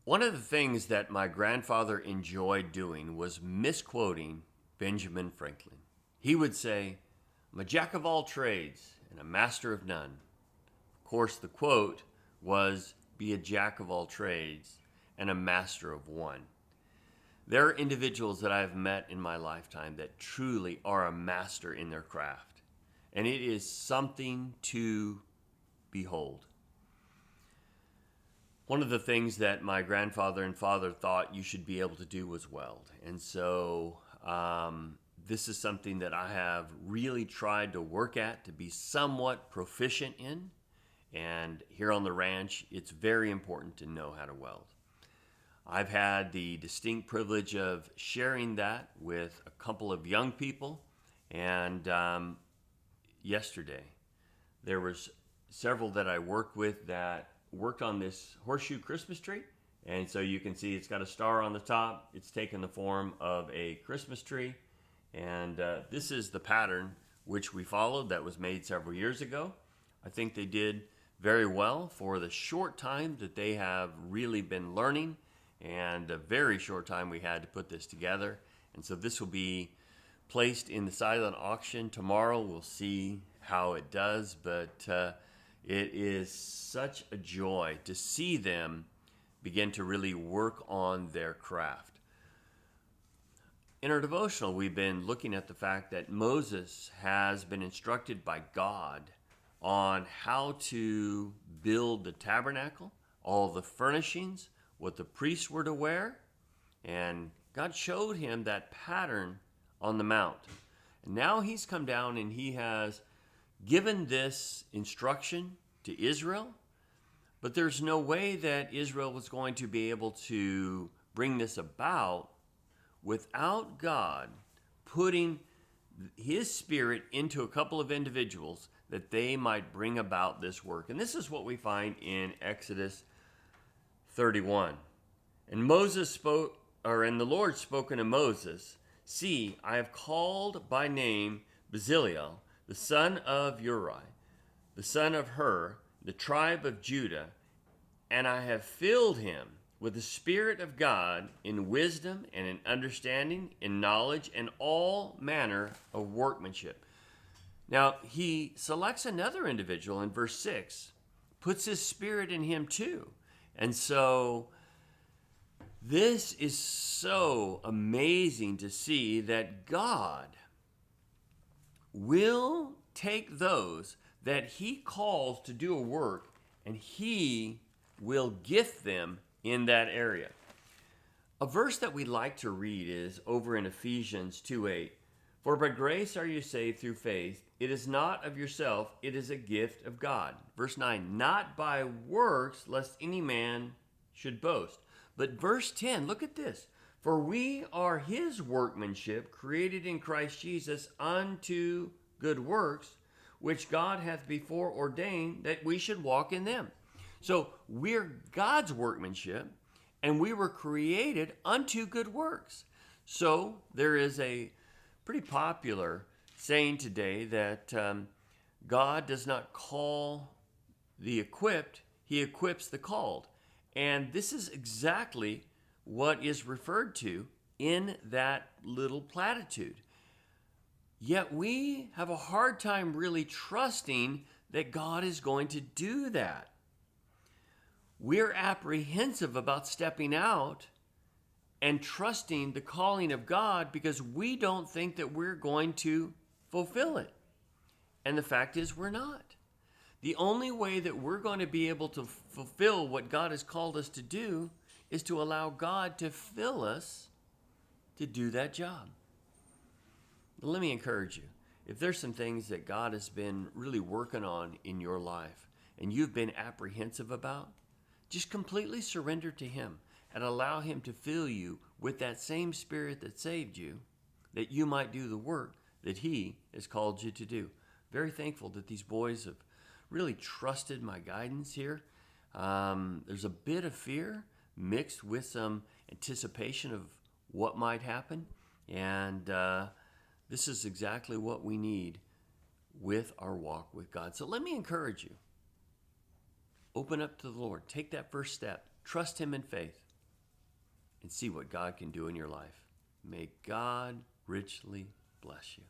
One of the things that my grandfather enjoyed doing was misquoting Benjamin Franklin. He would say, "I'm a jack of all trades and a master of none." Of course, the quote was, "Be a jack of all trades and a master of one." There are individuals that I've met in my lifetime that truly are a master in their craft, and it is something to behold. One of the things that my grandfather and father thought you should be able to do was weld. And so this is something that I have really tried to work at, to be somewhat proficient in. And here on the ranch, it's very important to know how to weld. I've had the distinct privilege of sharing that with a couple of young people. And yesterday, there was several that I worked with that worked on this horseshoe Christmas tree. And so you can see it's got a star on the top. It's taken the form of a Christmas tree. And this is the pattern which we followed that was made several years ago. I think they did very well for the short time that they have really been learning and the very short time we had to put this together. And so this will be placed in the silent auction tomorrow. We'll see how it does, but it is such a joy to see them begin to really work on their craft. In our devotional, we've been looking at the fact that Moses has been instructed by God on how to build the tabernacle, all the furnishings, what the priests were to wear, and God showed him that pattern on the mount. And now he's come down and he has given this instruction to Israel, but there's no way that Israel was going to be able to bring this about without God putting his spirit into a couple of individuals that they might bring about this work. And this is what we find in Exodus 31. And the Lord spoke unto Moses, "See, I have called by name Bezalel, the son of Uri, the son of Hur, the tribe of Judah, and I have filled him with the Spirit of God in wisdom and in understanding, in knowledge, and all manner of workmanship." Now, he selects another individual in verse 6, puts his spirit in him too. And so this is so amazing to see that God will take those that he calls to do a work, and he will gift them in that area. A verse that we like to read is over in Ephesians 2:8. "For by grace are you saved through faith. It is not of yourself, it is a gift of God." Verse 9, "Not by works, lest any man should boast." But verse 10, look at this. "For we are his workmanship, created in Christ Jesus unto good works, which God hath before ordained that we should walk in them." So we're God's workmanship, and we were created unto good works. So there is a pretty popular saying today that God does not call the equipped, he equips the called. And this is exactly what is referred to in that little platitude. Yet we have a hard time really trusting that God is going to do that. We're apprehensive about stepping out and trusting the calling of God because we don't think that we're going to fulfill it. And the fact is, we're not. The only way that we're going to be able to fulfill what God has called us to do is to allow God to fill us to do that job. But let me encourage you. If there's some things that God has been really working on in your life and you've been apprehensive about, just completely surrender to him and allow him to fill you with that same spirit that saved you, that you might do the work that he has called you to do. Very thankful that these boys have really trusted my guidance here. There's a bit of fear mixed with some anticipation of what might happen. And this is exactly what we need with our walk with God. So let me encourage you. Open up to the Lord. Take that first step. Trust him in faith. and see what God can do in your life. May God richly bless you.